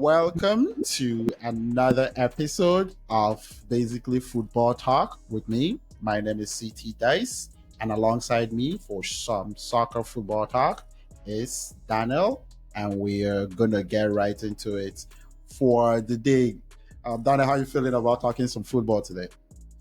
Welcome to another episode of Basically Football Talk with me. My name is CT Dice, and alongside me for some soccer football talk is Daniel, and we're gonna get right into it for the day. Daniel, how are you feeling about talking some football today?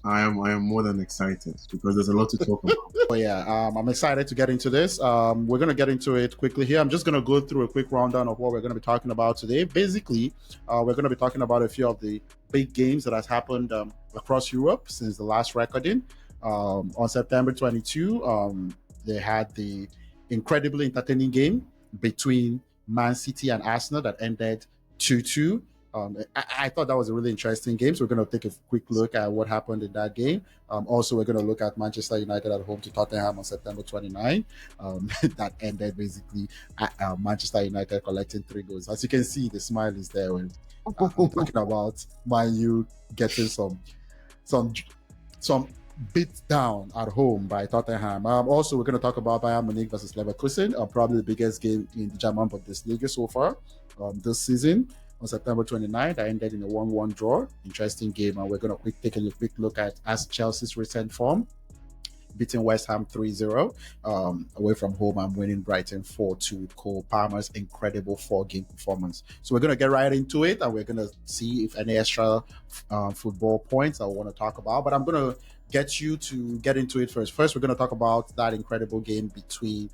I am more than excited because there's a lot to talk about. I'm excited to get into this. We're going to get into it quickly here. I'm just going to go through a quick rundown of what we're going to be talking about today. Basically, we're going to be talking about a few of the big games that has happened across Europe since the last recording. On September 22, they had the incredibly entertaining game between Man City and Arsenal that ended 2-2. I thought that was a really interesting game. So we're going to take a quick look at what happened in that game. Also, we're going to look at Manchester United at home to Tottenham on September 29. That ended basically Manchester United collecting 3 goals. As you can see, the smile is there when I'm talking about Man U getting some beat down at home by Tottenham. Also, we're going to talk about Bayern Munich versus Leverkusen, probably the biggest game in the German Bundesliga so far this season. On September 29th, I ended in a 1-1 draw. Interesting game, and we're going to take a quick look at Chelsea's recent form, beating West Ham 3-0 away from home and winning Brighton 4-2 with Cole Palmer's incredible 4-game performance. So we're going to get right into it, and we're going to see if any extra football points I want to talk about. But I'm going to get you to get into it first. First, we're going to talk about that incredible game between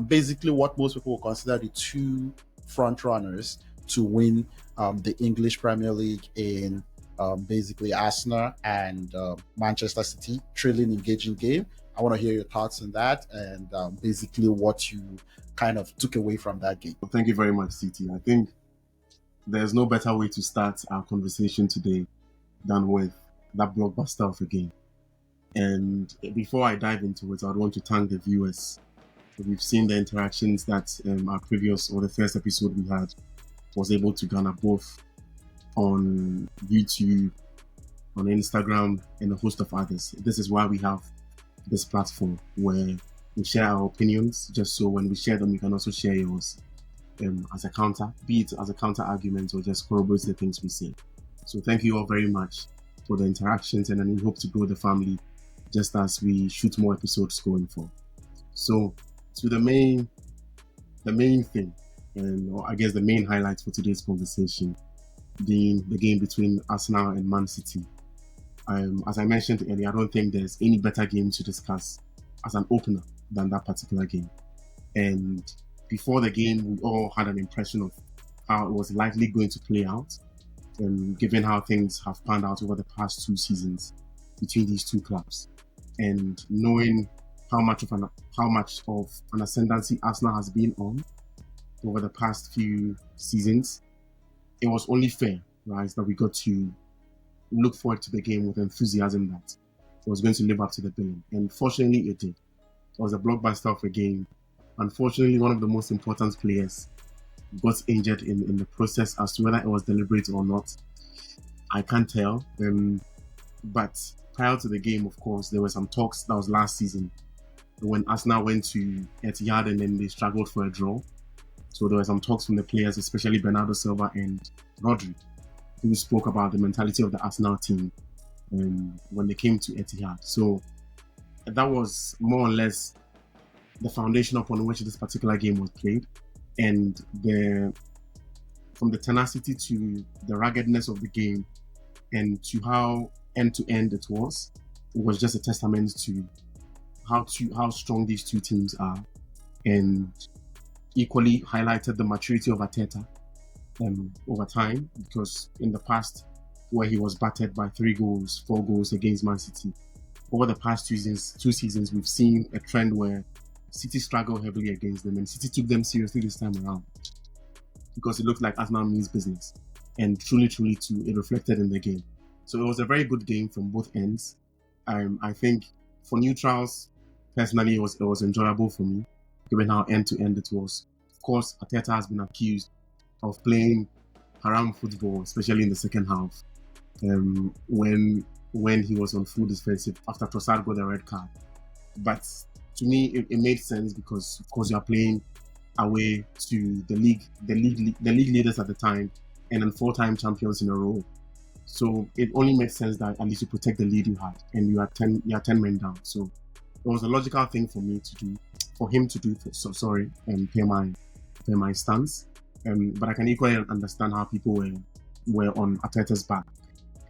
basically what most people will consider the two front runners to win the English Premier League in basically Arsenal and Manchester City. Thrilling, engaging game. I want to hear your thoughts on that and basically what you kind of took away from that game. Well, thank you very much, CT. I think there's no better way to start our conversation today than with that blockbuster of a game. And before I dive into it, I'd want to thank the viewers. We've seen the interactions that our previous or the first episode we had was able to garner both on YouTube, on Instagram, and a host of others. This is why we have this platform where we share our opinions, just so when we share them, you can also share yours as a counter, be it as a counter argument or just corroborate the things we say. So thank you all very much for the interactions, and then we hope to grow the family just as we shoot more episodes going forward. So to the main thing, and I guess the main highlight for today's conversation being the game between Arsenal and Man City. As I mentioned earlier, I don't think there's any better game to discuss as an opener than that particular game. And before the game, we all had an impression of how it was likely going to play out, given how things have panned out over the past 2 seasons between these two clubs. And knowing how much of an ascendancy Arsenal has been on over the past few seasons, it was only fair, right, that we got to look forward to the game with enthusiasm that it was going to live up to the billing. And fortunately, it did. It was a blockbuster of a game. Unfortunately, one of the most important players got injured in the process. As to whether it was deliberate or not, I can't tell. But prior to the game, of course, there were some talks. That was last season when Arsenal went to Etihad and then they struggled for a draw. So there were some talks from the players, especially Bernardo Silva and Rodri, who spoke about the mentality of the Arsenal team when they came to Etihad. So that was more or less the foundation upon which this particular game was played. And from the tenacity to the ruggedness of the game and to how end-to-end it was just a testament to how strong these two teams are, and equally highlighted the maturity of Arteta over time, because in the past, where he was battered by 4 goals against Man City, over the past 2 seasons, we've seen a trend where City struggled heavily against them, and City took them seriously this time around because it looked like Arsenal means business, and truly, it reflected in the game. So it was a very good game from both ends. I think for neutrals, personally, it was enjoyable for me, given how end-to-end it was. Of course, Arteta has been accused of playing haram football, especially in the second half, when he was on full defensive after Trossard got the red card. But to me, it made sense because, of course, you are playing away to the league leaders at the time, and then 4-time champions in a row. So it only made sense that at least you protect the lead you had, and you are 10 men down. So it was a logical thing for him to do. And pay my stance. But I can equally understand how people were on Arteta's back,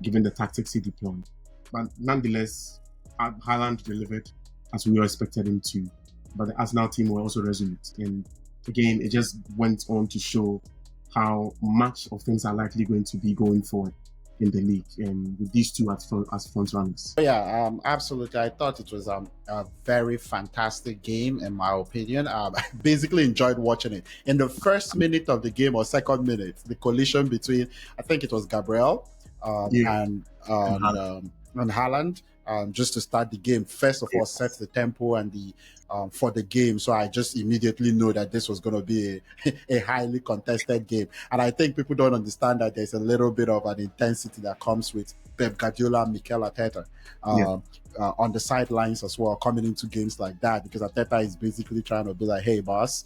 given the tactics he deployed. But nonetheless, Haaland delivered as we were expected him to. But the Arsenal team were also resolute, and again, it just went on to show how much of things are likely going to be going forward in the league, and with these two as front runners. Yeah, absolutely. I thought it was a very fantastic game, in my opinion. I basically enjoyed watching it. In the first minute of the game or second minute, the collision between, I think it was Gabriel and Haaland, just to start the game. First of all, set the tempo and the for the game. So I just immediately know that this was going to be a highly contested game. And I think people don't understand that there's a little bit of an intensity that comes with Pep Guardiola and Mikel Arteta on the sidelines as well, coming into games like that, because Arteta is basically trying to be like, hey, boss,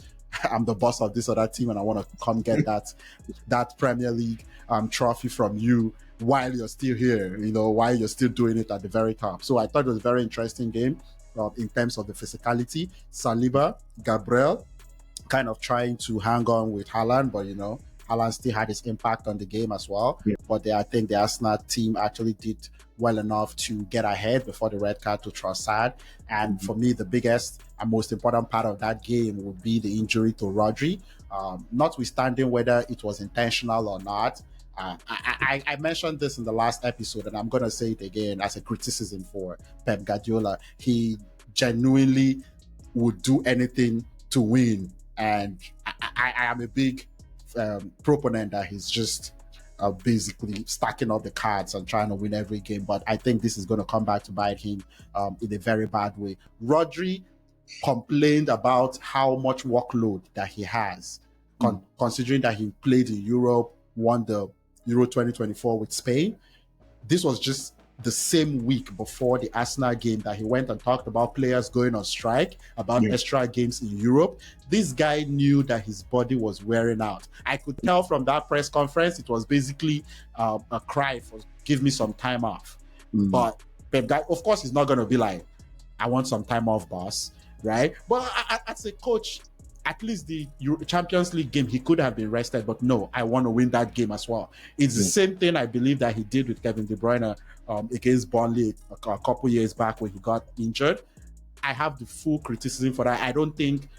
I'm the boss of this other team and I want to come get that Premier League trophy from you while you're still here, while you're still doing it at the very top. So I thought it was a very interesting game in terms of the physicality. Saliba, Gabriel, kind of trying to hang on with Haaland, but Haaland still had his impact on the game as well. Yeah. But I think the Arsenal team actually did well enough to get ahead before the red card to Trossard. And for me, the biggest and most important part of that game would be the injury to Rodri. Notwithstanding whether it was intentional or not, I mentioned this in the last episode, and I'm going to say it again as a criticism for Pep Guardiola. He genuinely would do anything to win, and I am a big proponent that he's just basically stacking up the cards and trying to win every game. But I think this is going to come back to bite him in a very bad way. Rodri complained about how much workload that he has, considering that he played in Europe, won the Euro 2024 with Spain. This was just the same week before the Arsenal game that he went and talked about players going on strike, about extra games in Europe. This guy knew that his body was wearing out. I could tell from that press conference, it was basically a cry for give me some time off. But Pep guy, of course, he's not going to be like, I want some time off, boss, right? But as a coach, at least the Champions League game, he could have been rested, but no, I want to win that game as well. It's the same thing I believe that he did with Kevin De Bruyne against Burnley a couple years back when he got injured. I have the full criticism for that. I don't think,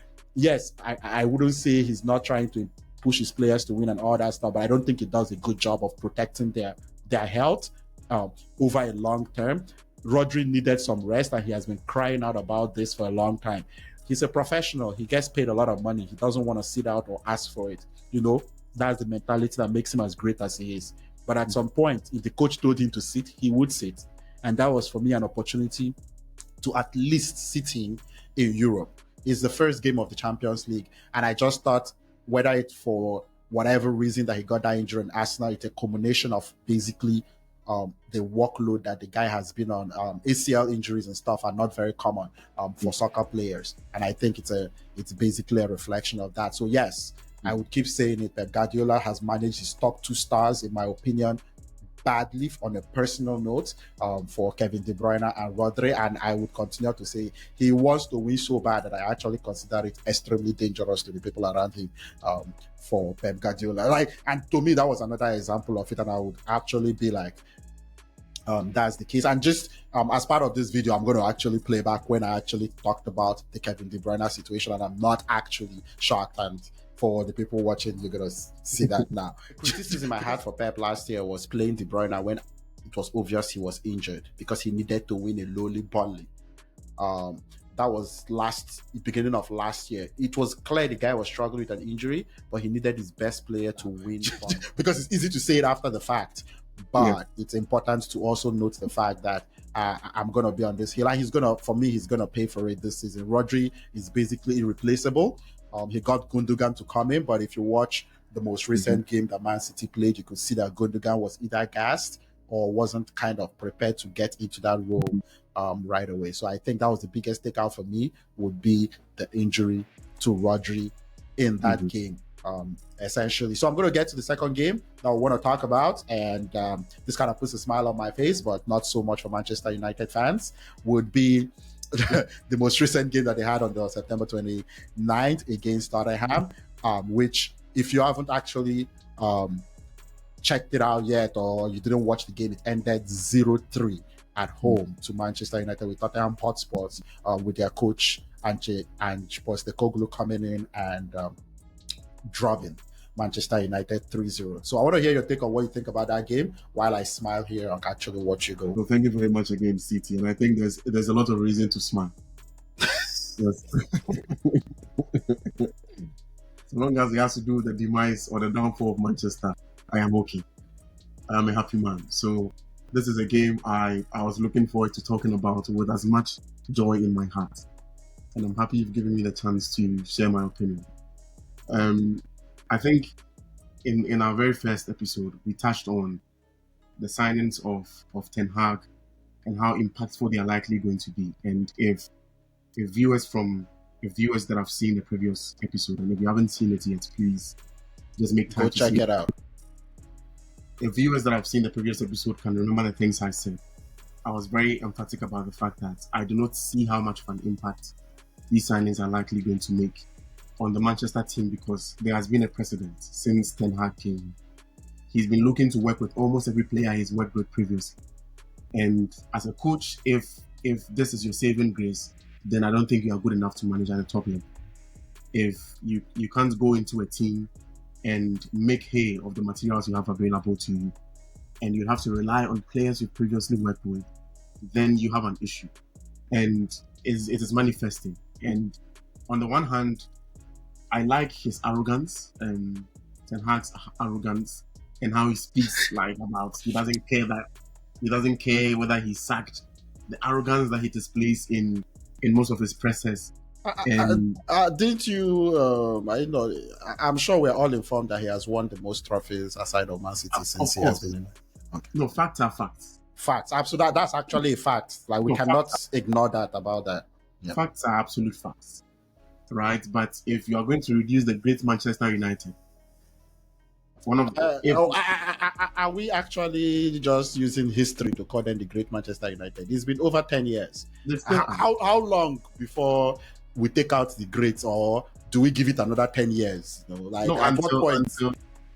I wouldn't say he's not trying to push his players to win and all that stuff, but I don't think he does a good job of protecting their health over a long term. Rodri needed some rest, and he has been crying out about this for a long time. He's a professional. He gets paid a lot of money. He doesn't want to sit out or ask for it. That's the mentality that makes him as great as he is. But at some point, if the coach told him to sit, he would sit. And that was, for me, an opportunity to at least sit him in Europe. It's the first game of the Champions League. And I just thought, whether it's for whatever reason that he got that injury in Arsenal, it's a combination of basically the workload that the guy has been on. ACL injuries and stuff are not very common for soccer players, and I think it's basically a reflection of that. So yes, I would keep saying it, that Guardiola has managed his top 2 stars, in my opinion, badly on a personal note for Kevin De Bruyne and Rodri, and I would continue to say he wants to win so bad that I actually consider it extremely dangerous to the people around him for Pep Guardiola. And to me, that was another example of it, and I would actually be like, that's the case. And just as part of this video, I'm going to actually play back when I actually talked about the Kevin De Bruyne situation, and I'm not actually shocked. And for the people watching, you're going to see that now. The criticism I had for Pep last year was playing De Bruyne when it was obvious he was injured, because he needed to win a lowly Burnley. That was beginning of last year. It was clear the guy was struggling with an injury, but he needed his best player to win. Because it's easy to say it after the fact. But it's important to also note the fact that I'm going to be on this hill. And he's going to pay for it this season. Rodri is basically irreplaceable. He got Gundogan to come in, but if you watch the most recent game that Man City played, you could see that Gundogan was either gassed or wasn't kind of prepared to get into that role right away. So I think that was the biggest takeout for me, would be the injury to Rodri in that game. essentially. So I'm going to get to the second game that I want to talk about, and this kind of puts a smile on my face, but not so much for Manchester United fans, would be the most recent game that they had on the September 29th against Tottenham, which, if you haven't actually checked it out yet, or you didn't watch the game, it ended 0-3 at home to Manchester United, with Tottenham Hotspurs with their coach Ange Postecoglou coming in and dropping Manchester United 3-0. So I want to hear your take on what you think about that game while I smile here and actually watch you go. Well, thank you very much again, CT. And I think there's a lot of reason to smile. Yes. So long as it has to do with the demise or the downfall of Manchester, I am okay. I am a happy man. So this is a game I was looking forward to talking about with as much joy in my heart. And I'm happy you've given me the chance to share my opinion. I think in our very first episode, we touched on the signings of Ten Hag and how impactful they are likely going to be. And if viewers that have seen the previous episode, and if you haven't seen it yet, please just make time go to check see it out. If viewers that have seen the previous episode can remember the things I said, I was very emphatic about the fact that I do not see how much of an impact these signings are likely going to make on the Manchester team, because there has been a precedent since Ten Hag came. He's been looking to work with almost every player he's worked with previously. And as a coach, if this is your saving grace, then I don't think you are good enough to manage at the top level. If you can't go into a team and make hay of the materials you have available to you, and you have to rely on players you've previously worked with, then you have an issue. And it is manifesting. And on the one hand, I like his arrogance, Ten Hag's arrogance, and how he speaks about he doesn't care whether he's sacked. The arrogance that he displays in most of his presses. Didn't you? I'm sure we're all informed that he has won the most trophies aside of Man City since he has been in. Okay. No, facts are facts. Facts, absolutely. That's actually a fact. We cannot ignore that about that. Yep. Facts are absolute facts, right? But if you are going to reduce the great Manchester United, are we actually just using history to call them the great Manchester United? It's been over 10 years. How long before we take out the greats, or do we give it another 10 years? At what point?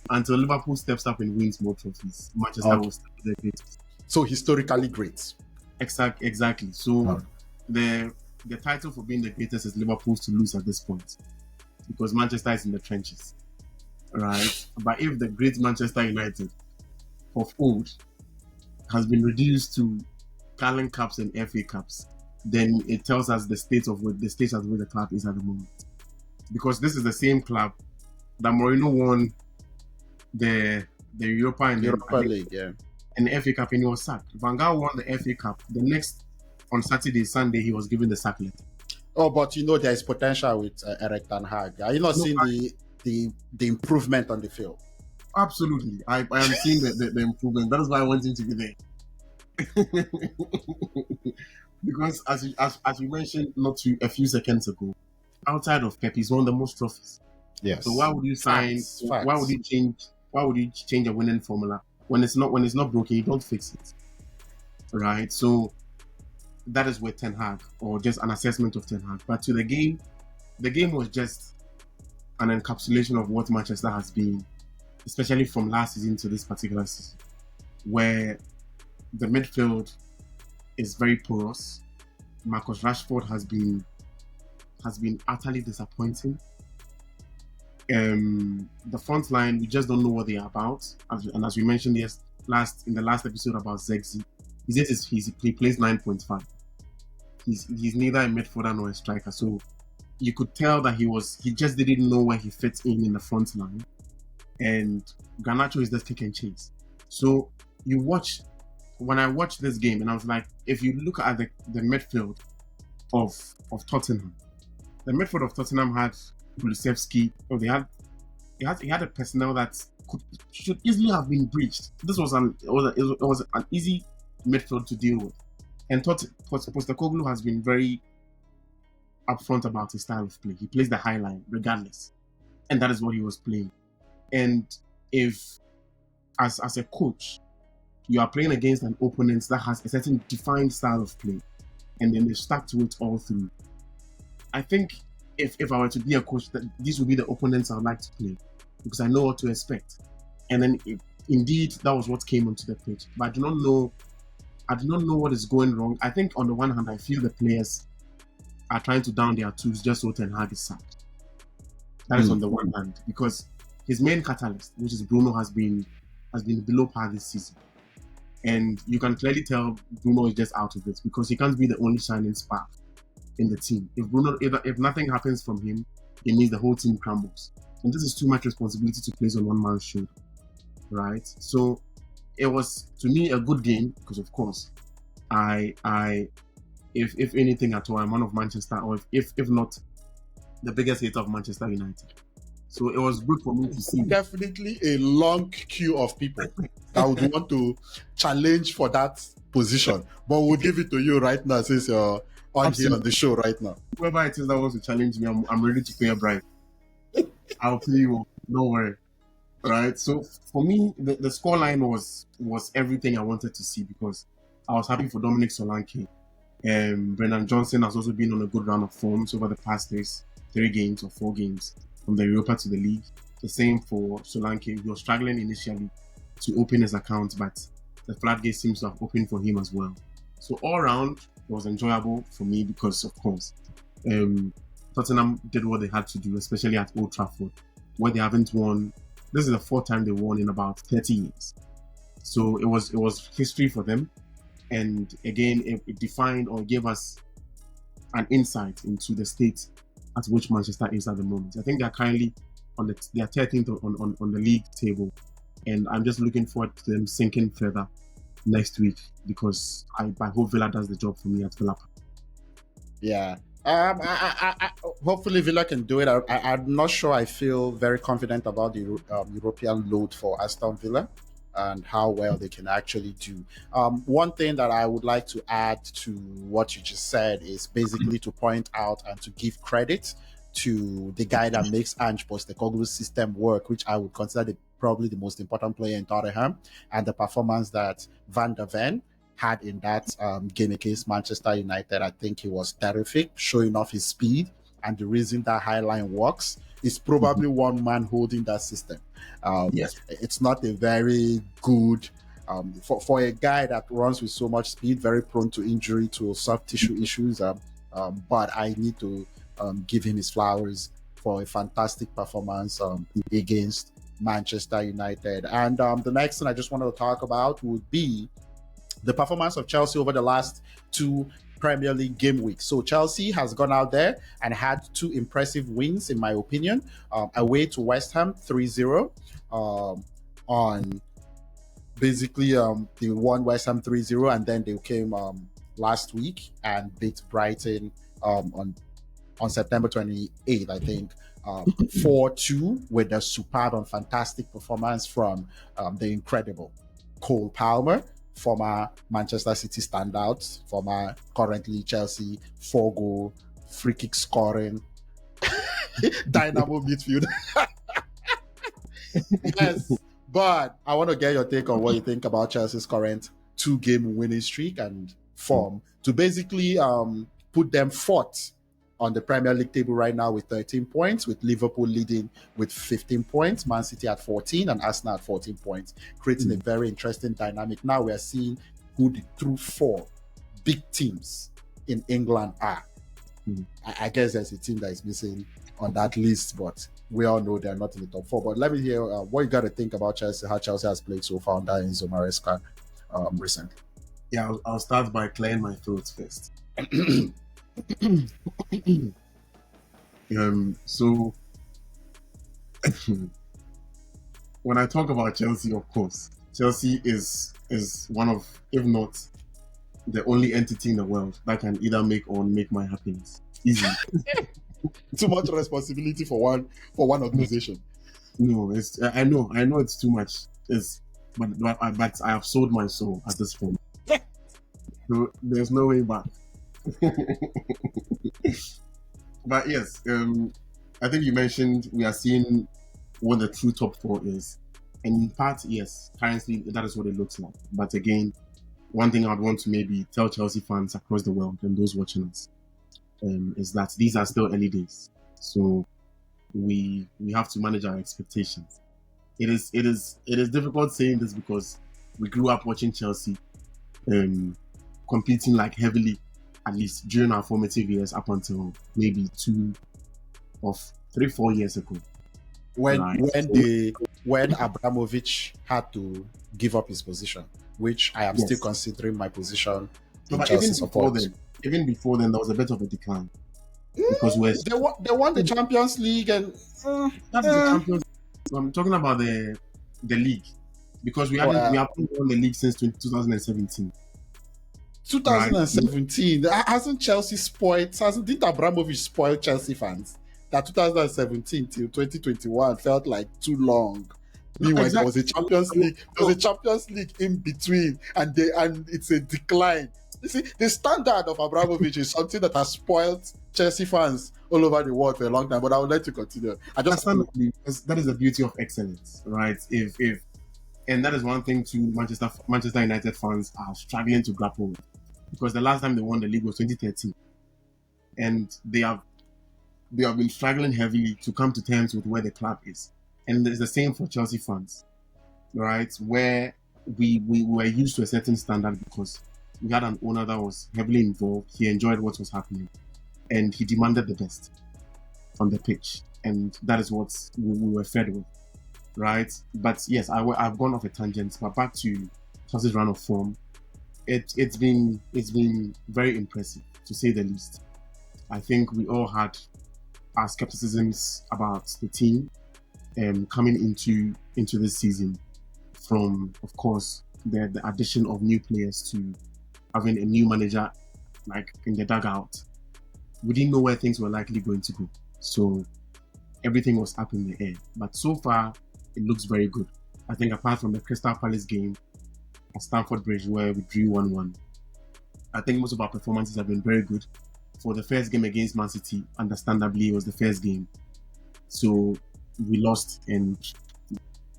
Until Liverpool steps up and wins more trophies, Manchester will stay the greatest. So historically great. Exactly. So the title for being the greatest is Liverpool's to lose at this point, because Manchester is in the trenches, right? But if the great Manchester United of old has been reduced to Carling Cups and FA Cups, then it tells us the state at which the club is at the moment. Because this is the same club that Mourinho won the Europa League, and the FA Cup, and he was sacked. Van Gaal won the FA Cup. The next, on Sunday, he was given the sack letter. Oh, but there is potential with Erik ten Hag. Are you not seeing the improvement on the field? Absolutely. I am seeing the improvement. That is why I want him to be there. Because as we mentioned a few seconds ago, outside of Pep, he's won the most trophies. Yes. So why would you sign? Facts. Why would you change a winning formula when it's not broken? You don't fix it, right? So that is with Ten Hag, or just an assessment of Ten Hag. But to the game was just an encapsulation of what Manchester has been, especially from last season to this particular season, where the midfield is very porous. Marcus Rashford has been utterly disappointing. The front line, we just don't know what they are about. And as we mentioned in the last episode about Zexi, he plays 9.5. He's neither a midfielder nor a striker. So you could tell that he just didn't know where he fits in the front line. And Garnacho is just kick and chase. So when I watched this game, and I was like, if you look at the midfield of Tottenham, the midfield of Tottenham had Kulusevski. He had a personnel that should easily have been breached. This was an easy midfield to deal with. And Postecoglou has been very upfront about his style of play. He plays the high line regardless. and that is what he was playing. And if, as a coach, you are playing against an opponent that has a certain defined style of play, and then they stuck to it all through, I think if I were to be a coach, that these would be the opponents I would like to play, because I know what to expect. And then, indeed, that was what came onto the pitch. But I do not know what is going wrong. I think on the one hand, I feel the players are trying to down their tools just so Ten Hag is sacked. That is on the one hand, because his main catalyst, which is Bruno, has been below par this season. And you can clearly tell Bruno is just out of it, because he can't be the only shining spark in the team. If nothing happens from him, it means the whole team crumbles. And this is too much responsibility to place on one man's shoulder, right? So it was, to me, a good game, because of course, if anything at all, I'm one of Manchester, or if not the biggest hater of Manchester United. So it was good for me to see. Definitely a long queue of people that would want to challenge for that position. But we'll give it to you right now, since you're on here on the show right now. Whoever it is that wants to challenge me, I'm ready to pay a bribe. I'll play you. Don't worry. Right. So for me, the scoreline was everything I wanted to see, because I was happy for Dominic Solanke. Brendan Johnson has also been on a good run of forms over the past 3 games or 4 games from the Europa to the league. The same for Solanke. He was struggling initially to open his account, but the floodgate seems to have opened for him as well. So all around, it was enjoyable for me, because of course, Tottenham did what they had to do, especially at Old Trafford, where they haven't won. This is the 4th time they won in about 30 years. So it was history for them. And again, it defined or gave us an insight into the state at which Manchester is at the moment. I think they're currently they are 13th on the league table. And I'm just looking forward to them sinking further next week, because I hope Villa does the job for me at Villa Park. Yeah. Hopefully Villa can do it. I'm not sure I feel very confident about the European load for Aston Villa and how well they can actually do. One thing that I would like to add to what you just said is basically to point out and to give credit to the guy that makes Ange Postecoglou's system work, which I would consider probably the most important player in Tottenham, and the performance that Van der Ven had in that game against Manchester United. I think he was terrific, showing off his speed, and the reason that high line works is probably one man holding that system. Yes. It's not a very good, for a guy that runs with so much speed, very prone to injury, to soft tissue issues, but I need to give him his flowers for a fantastic performance against Manchester United. And the next thing I just wanted to talk about would be the performance of Chelsea over the last 2 Premier League game weeks. So Chelsea has gone out there and had 2 impressive wins, in my opinion. Away to West Ham 3-0. On basically they won West Ham 3-0, and then they came last week and beat Brighton on September 28th, I think, 4-2, with a superb and fantastic performance from the incredible Cole Palmer, former Manchester City standout, former currently Chelsea 4-goal free kick scoring dynamo midfield. Yes, but I want to get your take on what you think about Chelsea's current 2-game winning streak and form to basically put them 4th on the Premier League table right now with 13 points, with Liverpool leading with 15 points, Man City at 14, and Arsenal at 14 points, creating a very interesting dynamic. Now we are seeing who the true 4 big teams in England are. I guess there's a team that is missing on that list, but we all know they're not in the top 4. But let me hear what you got to think about Chelsea, how Chelsea has played so far under Enzo Maresca recently. Yeah, I'll start by clearing my throat first. So when I talk about Chelsea, of course, Chelsea is one of, if not the only entity in the world that can either make or make my happiness. Easy. Too much responsibility for one organization. No, I know it's too much. But I have sold my soul at this point. So there's no way back. But yes, I think you mentioned we are seeing what the true top four is. And in part, yes, currently that is what it looks like. But again, one thing I'd want to maybe tell Chelsea fans across the world and those watching us is that these are still early days. So we have to manage our expectations. It is difficult saying this because we grew up watching Chelsea competing like heavily, at least during our formative years up until maybe 4 years ago. When Right. when Abramovich had to give up his position, which I am Yes. still considering my position in But Chelsea even support. even before then, there was a bit of a decline because we're They won the Champions League and that's the Champions. I'm talking about the league because we haven't won the league since 2017. 2017. Hasn't Chelsea spoiled? Didn't Abramovich spoil Chelsea fans? That 2017 till 2021 felt like too long. Meanwhile, there was a Champions League. There was a Champions League in between, and it's a decline. You see, the standard of Abramovich is something that has spoiled Chelsea fans all over the world for a long time. But I would like to continue. That is the beauty of excellence, right? If and that is one thing too Manchester United fans are struggling to grapple with, because the last time they won the league was 2013, and they have been struggling heavily to come to terms with where the club is. And it's the same for Chelsea fans, right? Where we were used to a certain standard because we had an owner that was heavily involved. He enjoyed what was happening, and he demanded the best on the pitch, and that is what we were fed with, right? But yes, I've gone off a tangent, but back to Chelsea's run of form. It's been very impressive, to say the least. I think we all had our skepticisms about the team coming into this season, from, of course, the addition of new players to having a new manager like in the dugout. We didn't know where things were likely going to go, so everything was up in the air. But so far, it looks very good. I think apart from the Crystal Palace game at Stamford Bridge where we drew 1-1, I think most of our performances have been very good. For the first game against Man City, understandably, it was the first game, so we lost, and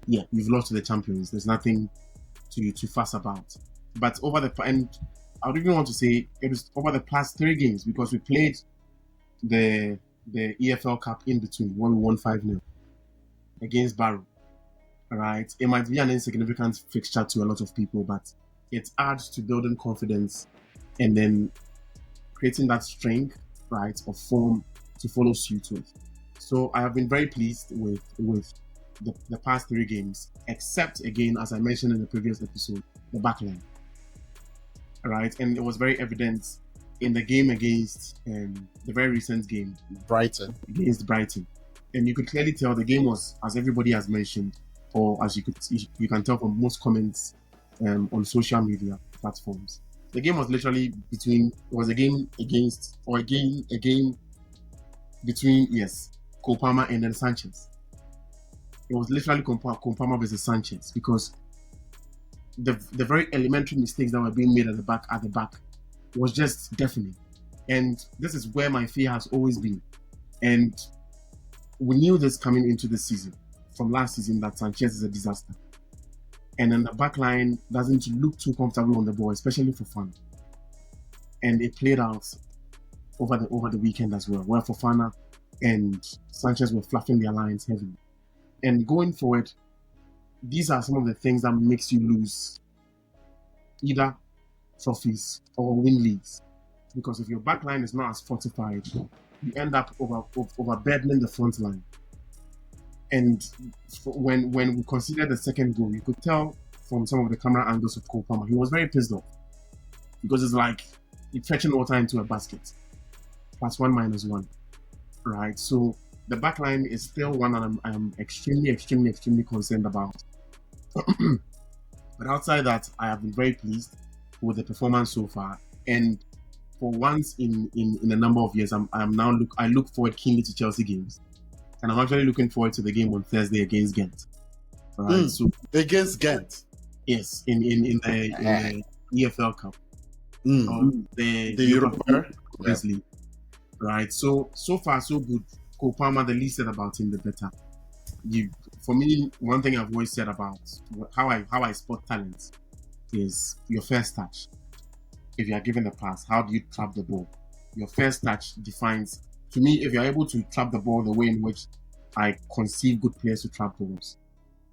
yeah, we've lost to the champions. There's nothing to fuss about. But I would even want to say it was over the past 3 games, because we played the EFL Cup in between when we won 5-0 against Barrow. Right, it might be an insignificant fixture to a lot of people, but it adds to building confidence and then creating that strength, right, of form to follow suit with. So I have been very pleased with the past 3 games, except, again, as I mentioned in the previous episode, the backline. Right, and it was very evident in the game against the very recent game, Brighton. Against Brighton, and you could clearly tell the game was, as everybody has mentioned, or as you can tell from most comments on social media platforms, the game was literally a game between, yes, Cole Palmer and then Sanchez. It was literally Cole Palmer versus Sanchez, because the very elementary mistakes that were being made at the back was just deafening. And this is where my fear has always been. And we knew this coming into the season, from last season, that Sanchez is a disaster. And then the back line doesn't look too comfortable on the ball, especially for Fofana. And it played out over the weekend as well, where Fofana and Sanchez were fluffing their lines heavily. And going forward, these are some of the things that makes you lose either trophies or win leagues. Because if your back line is not as fortified, you end up overburdening the front line. And when we considered the second goal, you could tell from some of the camera angles of Cole Palmer, he was very pissed off, because it's like you're fetching water into a basket. +1, -1, right? So the back line is still one that I'm extremely, extremely, extremely concerned about. But outside that, I have been very pleased with the performance so far. And for once in a number of years, I look forward keenly to Chelsea games. And I'm actually looking forward to the game on Thursday against Ghent. Right? So Against Ghent? Yes, in the EFL Cup. The Europa, obviously. Right. So far so good Cole Palmer, the least said about him, the better. For me, one thing I've always said about how I spot talent is your first touch. If you are given a pass, how do you trap the ball? Your first touch defines, to me, if you're able to trap the ball the way in which I conceive good players to trap balls,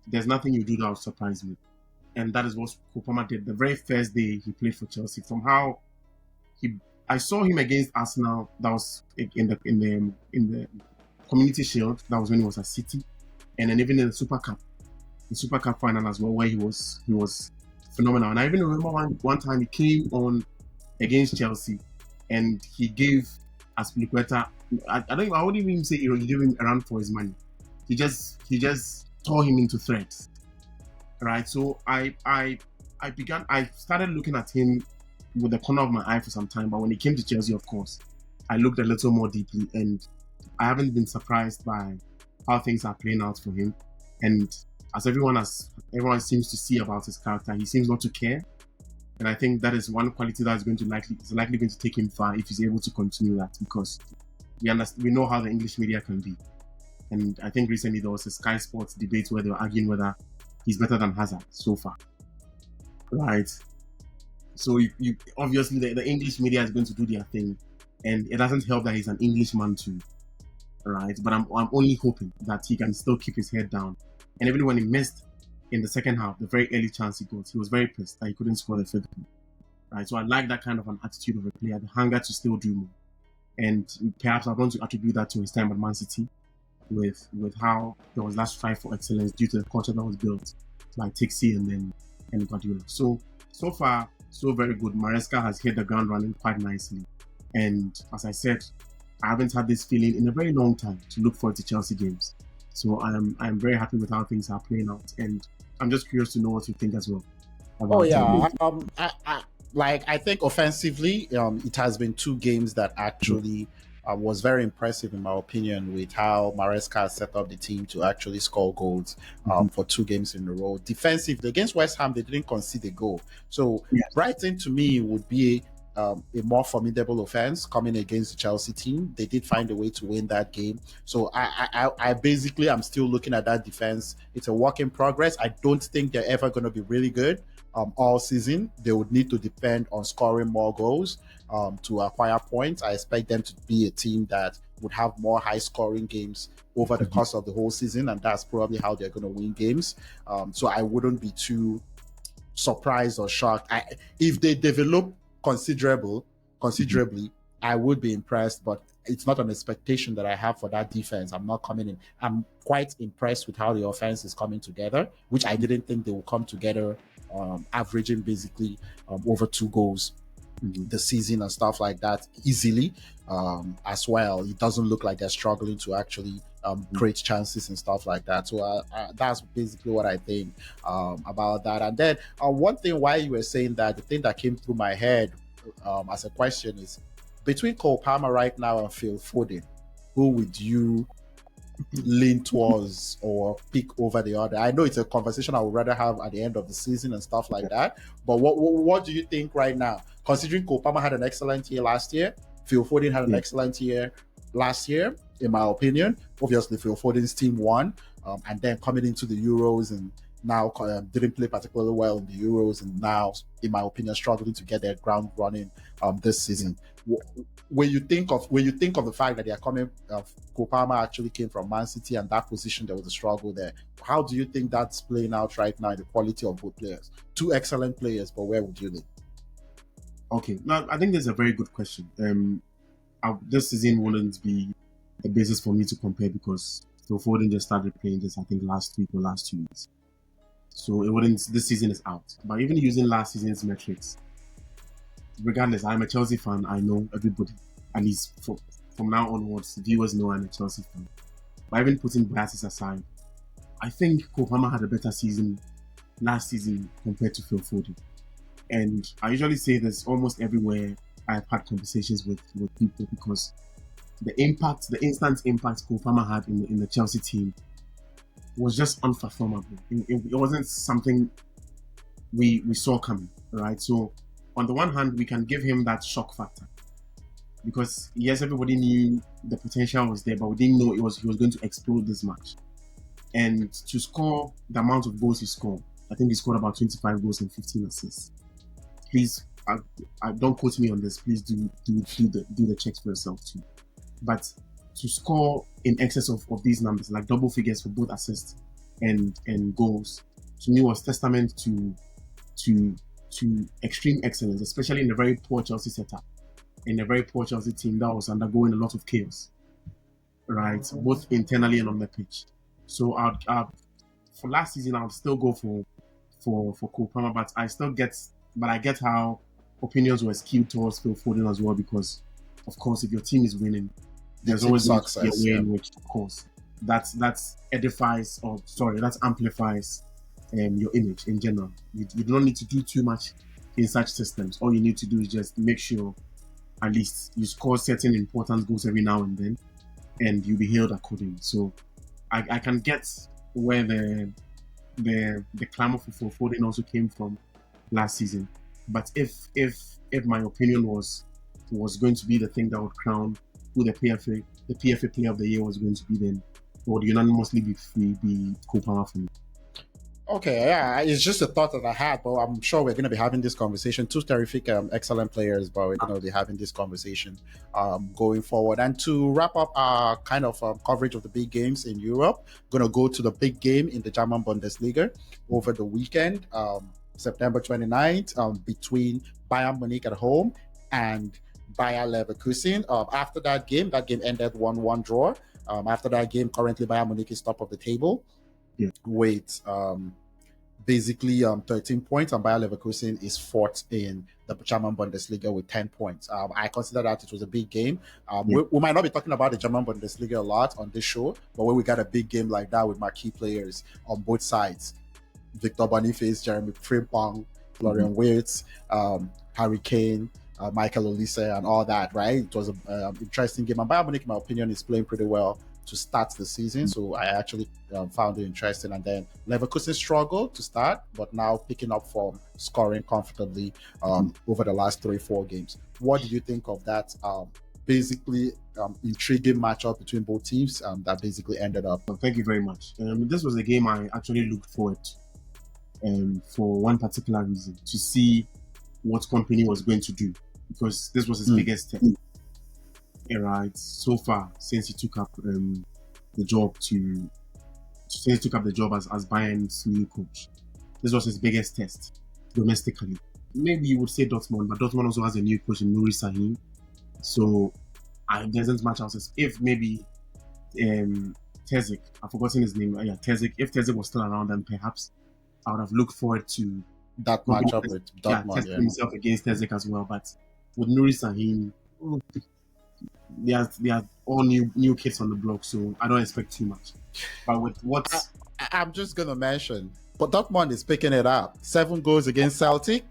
there's nothing you do that will surprise me. And that is what Cole Palmer did the very first day he played for Chelsea. From how I saw him against Arsenal. That was in the Community Shield. That was when he was at City, and then even in the Super Cup final as well, where he was phenomenal. And I even remember one time he came on against Chelsea, and he gave Aspilicueta. I wouldn't even say he didn't even run for his money. He just tore him into threads, right? So I started looking at him with the corner of my eye for some time, but when he came to Chelsea, of course, I looked a little more deeply, and I haven't been surprised by how things are playing out for him. And as everyone seems to see about his character, he seems not to care. And I think that is one quality that is likely going to take him far if he's able to continue that, because we know how the English media can be. And I think recently there was a Sky Sports debate where they were arguing whether he's better than Hazard so far, right? So you obviously the English media is going to do their thing, and it doesn't help that he's an Englishman too, right? But I'm only hoping that he can still keep his head down. And even when he missed in the second half, the very early chance he got, he was very pissed that he couldn't score the fifth goal, right? So I like that kind of an attitude of a player, the hunger to still do more. And perhaps I want to attribute that to his time at Man City, with how there was that strive for excellence due to the culture that was built by Tixi and Guardiola. So far, so very good. Maresca has hit the ground running quite nicely. And as I said, I haven't had this feeling in a very long time to look forward to Chelsea games. So I'm very happy with how things are playing out. And I'm just curious to know what you think as well. I think offensively, it has been two games that actually was very impressive in my opinion, with how Maresca set up the team to actually score goals for two games in a row. Defensively, against West Ham, they didn't concede a goal. So Brighton, to me, would be a more formidable offense coming against the Chelsea team. They did find a way to win that game. So I basically, I'm still looking at that defense. It's a work in progress. I don't think they're ever going to be really good all season. They would need to depend on scoring more goals to acquire points. I expect them to be a team that would have more high scoring games over the course of the whole season, and that's probably how they're going to win games. So I wouldn't be too surprised or shocked. If they develop considerably, I would be impressed, but it's not an expectation that I have for that defense. I'm not coming in. I'm quite impressed with how the offense is coming together, which I didn't think they would come together, averaging basically over 2 goals the season and stuff like that easily as well. It doesn't look like they're struggling to actually create chances and stuff like that. So that's basically what I think about that. And then one thing while you were saying that, the thing that came through my head as a question is, between Cole Palmer right now and Phil Foden, who would you lean towards or pick over the other? I know it's a conversation I would rather have at the end of the season and stuff like that, but what do you think right now, considering Cole Palmer had an excellent year last year, Phil Foden had an excellent year last year, in my opinion. Obviously Phil Foden's team won, and then coming into the Euros, and now didn't play particularly well in the Euros, and now, in my opinion, struggling to get their ground running this season. When you think of the fact that they are coming, Cole Palmer actually came from Man City, and that position there was a struggle there. How do you think that's playing out right now in the quality of both players? Two excellent players, but where would you live? Okay, now I think that's a very good question. This season wouldn't be the basis for me to compare, because Phil Foden just started playing this, I think, last week or last 2 weeks. So it wouldn't. This season is out. But even using last season's metrics, regardless, I'm a Chelsea fan. I know everybody, at least from now onwards, viewers know I'm a Chelsea fan. But even putting biases aside, I think Cole Palmer had a better season last season compared to Phil Foden. And I usually say this almost everywhere I've had conversations with people, because the instant impact Cole Palmer had in the Chelsea team was just unfathomable. It wasn't something we saw coming, right? So on the one hand, we can give him that shock factor, because yes, everybody knew the potential was there, but we didn't know he was going to explode this much. And to score the amount of goals he scored, I think he scored about 25 goals and 15 assists. Please, I don't quote me on this. Please do the checks for yourself too. But to score in excess of these numbers, like double figures for both assists and goals, to me was testament to extreme excellence, especially in a very poor Chelsea setup, in a very poor Chelsea team that was undergoing a lot of chaos, right? Both internally and on the pitch. So for last season, I would still go for Cole Palmer, but I get how opinions were skewed towards Phil Foden as well, because of course, if your team is winning, there's always success, a way in which, of course, that amplifies your image in general. You don't need to do too much in such systems. All you need to do is just make sure at least you score certain important goals every now and then, and you'll be hailed accordingly. So I can get where the clamor for Phil Foden also came from last season. But if my opinion was going to be the thing that would crown who the PFA Player of the Year was going to be, then it would unanimously be Cole Palmer for me. Okay, yeah, it's just a thought that I had, but I'm sure we're going to be having this conversation. Two terrific, excellent players, but we're going to be having this conversation going forward. And to wrap up our kind of coverage of the big games in Europe, going to go to the big game in the German Bundesliga over the weekend, September 29th, between Bayern Munich at home and Bayer Leverkusen. After that game ended 1-1 draw. After that game, currently Bayern Munich is top of the table. Yeah. With basically 13 points, and Bayer Leverkusen is fourth in the German Bundesliga with 10 points. I consider that it was a big game. We might not be talking about the German Bundesliga a lot on this show, but when we got a big game like that with marquee players on both sides, Victor Boniface, Jeremy Frimpong, Florian Wirtz, Harry Kane, Michael Olise, and all that, right? It was an interesting game. And Bayern Munich, in my opinion, is playing pretty well to start the season, so I actually found it interesting. And then Leverkusen struggled to start, but now picking up form, scoring comfortably over the last 3-4 games. What do you think of that basically intriguing matchup between both teams that basically ended up? Thank you very much. This was a game I actually looked forward to for one particular reason, to see what Company was going to do, because this was his biggest test. Right, so far since he took up the job as Bayern's new coach, this was his biggest test domestically. Maybe you would say Dortmund, but Dortmund also has a new coach in Nuri Sahin, so it doesn't match us. If maybe Terzic, I've forgotten his name. Yeah, Terzic. If Terzic was still around, then perhaps I would have looked forward to that matchup with Dortmund. Testing himself against Terzic as well. But with Nuri Sahin, they are all new kids on the block, so I don't expect too much. But with what I'm just gonna mention, but Dortmund is picking it up. 7 goals against Celtic.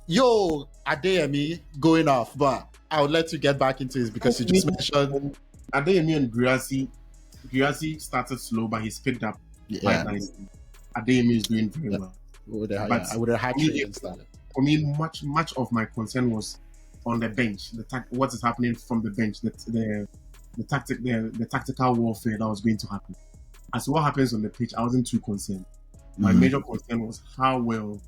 Yo, Adeyemi going off, but I'll let you get back into this because you just mentioned Adeyemi and Guirassy. Guirassy started slow, but he's picked up quite nicely. Adeyemi is doing very well. I would have had to started. For me, much of my concern was on the bench, what is happening from the bench, the tactical warfare that was going to happen. As to what happens on the pitch, I wasn't too concerned. My major concern was how well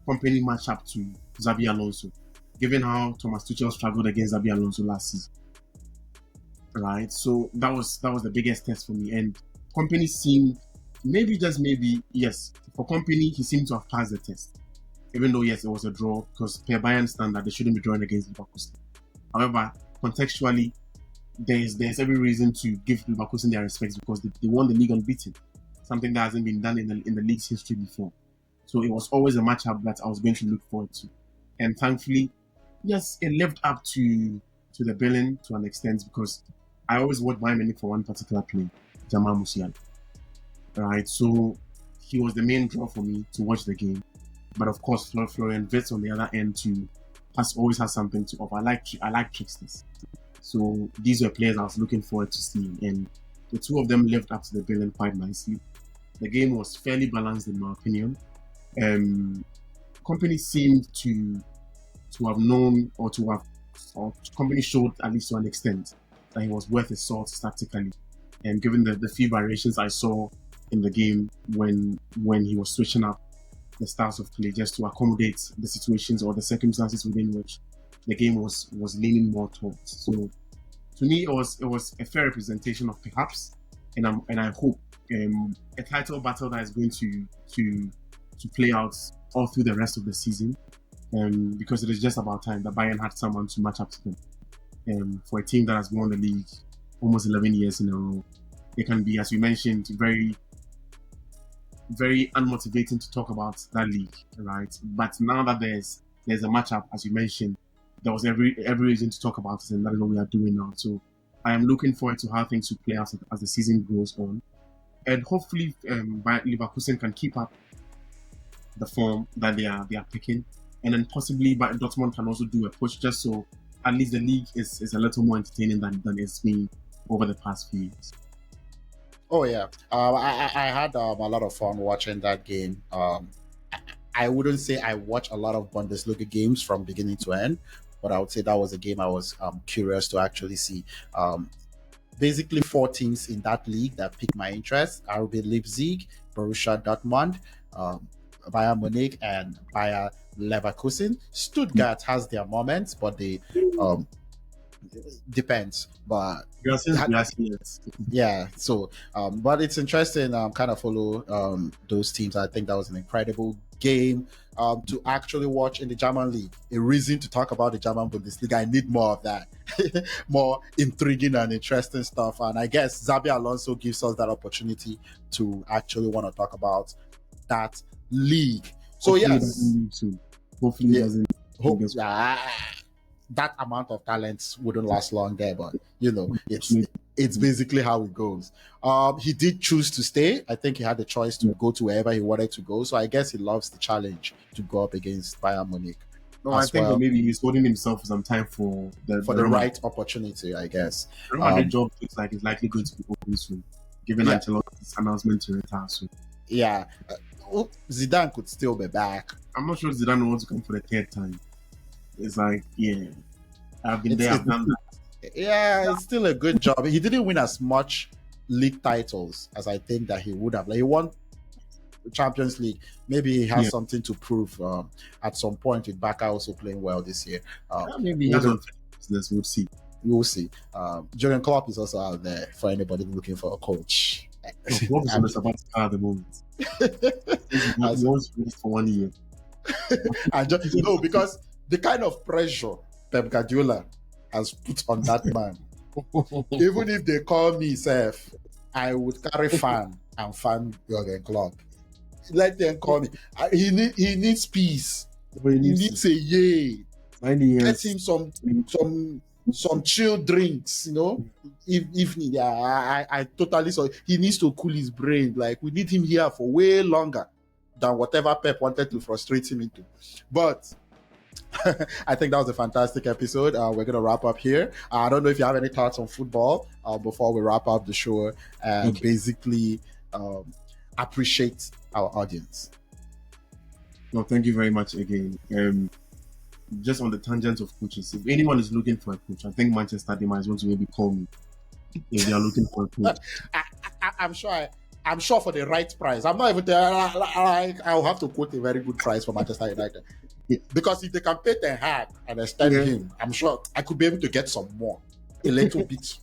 Company match up to Xabi Alonso, given how Thomas Tuchel struggled against Xabi Alonso last season. Right, so that was the biggest test for me. And Company seemed, yes, for Company, he seemed to have passed the test. Even though, yes, it was a draw, because per Bayern standard, they shouldn't be drawing against Leverkusen. However, contextually, there's every reason to give Leverkusen their respects, because they won the league unbeaten, something that hasn't been done in the league's history before. So it was always a matchup that I was going to look forward to. And thankfully, yes, it lived up to the billing to an extent, because I always watch Bayern Munich for one particular player, Jamal Musiala. Right, so he was the main draw for me to watch the game. But of course, Florian Wirtz on the other end always has something to offer. I like tricksters. So these were players I was looking forward to seeing, and the two of them lived up to the billing quite nicely. The game was fairly balanced in my opinion. Company seemed to to have known or to have company showed at least to an extent that he was worth his salt tactically. And given the few variations I saw in the game when he was switching up the styles of play just to accommodate the situations or the circumstances within which the game was leaning more towards. So to me, it was a fair representation of perhaps, and I hope a title battle that is going to play out all through the rest of the season. Because it is just about time that Bayern had someone to match up to them. For a team that has won the league almost 11 years in a row, it can be, as we mentioned, very, very unmotivating to talk about that league, right? But now that there's a matchup, as you mentioned, there was every reason to talk about it, and that is what we are doing now. So I am looking forward to how things will play out as the season goes on, and hopefully, Leverkusen can keep up the form that they are picking. And then possibly Dortmund can also do a push just so at least the league is a little more entertaining than it's been over the past few years. Oh yeah, I had a lot of fun watching that game. I wouldn't say I watch a lot of Bundesliga games from beginning to end, but I would say that was a game I was curious to actually see. Basically, 4 teams in that league that piqued my interest: RB Leipzig, Borussia Dortmund, Bayern Munich, and Bayer Leverkusen. Stuttgart has their moments, but they depends. But yeah, so but it's interesting. Kind of follow those teams. I think that was an incredible game to actually watch in the German league. A reason to talk about the German Bundesliga. I need more of that, more intriguing and interesting stuff. And I guess Xabi Alonso gives us that opportunity to actually want to talk about that league. So hopefully yes, hopefully he doesn't. That amount of talent wouldn't last long there, but it's basically how it goes. He did choose to stay. I think he had the choice to go to wherever he wanted to go. So I guess he loves the challenge to go up against Bayern Munich. No, I think that maybe he's holding himself for some time for the right opportunity, I guess. The job looks like it's likely going to be open soon, given Ancelotti's announcement to retire soon. Yeah. Zidane could still be back. I'm not sure Zidane wants to come for the 3rd time. It's like, I've been there, I've done that. Yeah, it's still a good job. He didn't win as much league titles as I think that he would have. Like, he won the Champions League. Maybe he has something to prove at some point with Barca also playing well this year. Maybe he has business. We'll see. We'll see. Jurgen Klopp is also out there for anybody looking for a coach. Klopp is about to at the moment. He wants for 1 year. No, because the kind of pressure Pep Guardiola has put on that man. Even if they call me Seth, I would carry fan and fan Jurgen Klopp. Let them call me. He needs peace. He needs a yay. Get him some chill drinks, if needed. I totally saw. He needs to cool his brain. Like, we need him here for way longer than whatever Pep wanted to frustrate him into. But I think that was a fantastic episode. We're going to wrap up here. I don't know if you have any thoughts on football before we wrap up the show and basically appreciate our audience. No, thank you very much again. Just on the tangent of coaches, if anyone is looking for a coach, I think Manchester, they might as well maybe call me if they are looking for a coach. I'm sure for the right price. I'm not even there. I'll have to quote a very good price for Manchester United. Because if they can pay Ten Hag and extend him, I'm sure I could be able to get some more, a little bit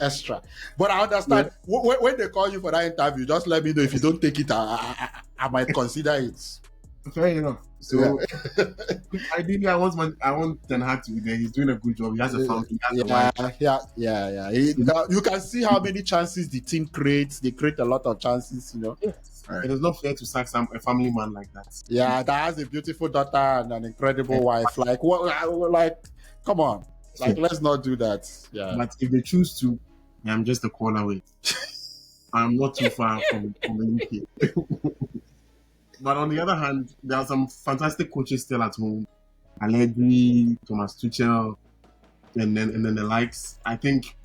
extra. But I understand when they call you for that interview, just let me know. If you don't take it, I might consider it. Fair enough. So ideally, I want Ten Hag to be there. He's doing a good job. He has a fountain. Yeah. You can see how many chances the team creates. They create a lot of chances, It is not fair to sack a family man like that. Yeah, that has a beautiful daughter and an incredible wife. Like, come on. Like, let's not do that. Yeah. But if they choose to, I'm just a corner away. I'm not too far from the UK. But on the other hand, there are some fantastic coaches still at home. Allegri, Thomas Tuchel, and then the likes. I think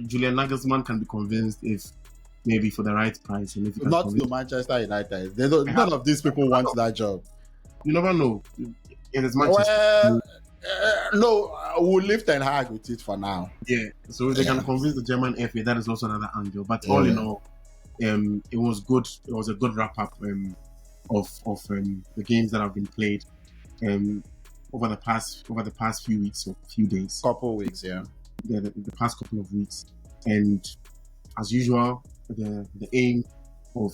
Julian Nagelsmann can be convinced if maybe for the right price. And if not to Manchester United. None of these people want that job. You never know. It is Manchester. Well, no, we'll leave Ten Hag with it for now. Yeah, so if they can convince the German FA, that is also another angle. But all in all, it was good. It was a good wrap up of the games that have been played over the past few weeks or few days. Couple weeks, yeah. The past couple of weeks, and as usual, the aim of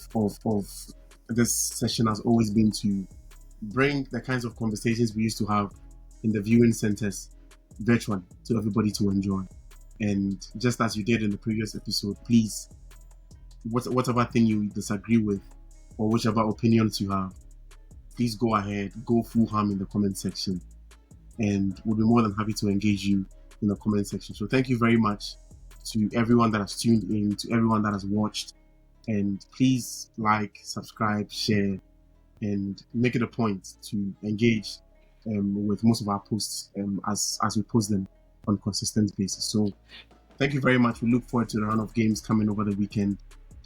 this session has always been to bring the kinds of conversations we used to have in the viewing centers virtually to everybody to enjoy. And just as you did in the previous episode, please, whatever thing you disagree with or whichever opinions you have, please go ahead, go full ham in the comment section, and we'll be more than happy to engage you in the comment section. So thank you very much to everyone that has tuned in, to everyone that has watched, and please like, subscribe, share, and make it a point to engage with most of our posts as we post them on a consistent basis. So thank you very much. We look forward to the run of games coming over the weekend,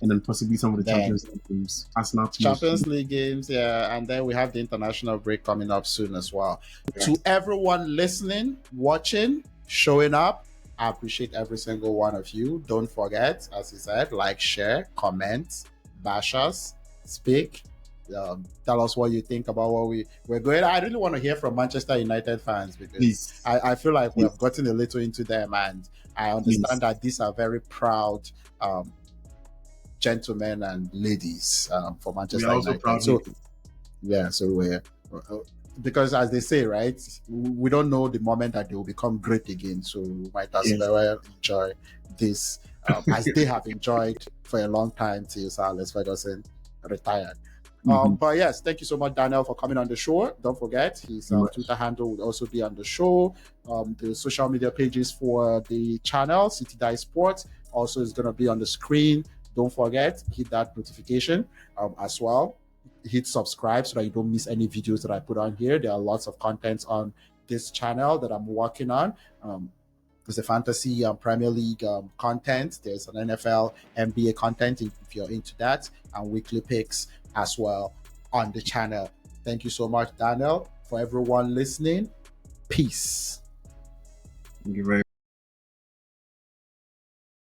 and then possibly some of the Champions League games. Champions League games, yeah, and then we have the international break coming up soon as well. Yeah. To everyone listening, watching, showing up, I appreciate every single one of you. Don't forget, as you said, like, share, comment, bash us, speak. Tell us what you think about what we're going. I really want to hear from Manchester United fans, because I feel like we have gotten a little into them, and I understand that these are very proud gentlemen and ladies for Manchester United. Proud so we're because, as they say, right, we don't know the moment that they will become great again. So we might as well enjoy this as they have enjoyed for a long time till Sir Alex Ferguson retired. But yes, thank you so much, Daniel, for coming on the show. Don't forget, his Twitter handle will also be on the show. The social media pages for the channel, City Die Sports, also is going to be on the screen. Don't forget, hit that notification as well. Hit subscribe so that you don't miss any videos that I put on here. There are lots of content on this channel that I'm working on. There's a fantasy Premier League content. There's an NFL, NBA content if you're into that, and weekly picks as well on the channel. Thank you so much, Daniel. For everyone listening, peace. Thank you very much.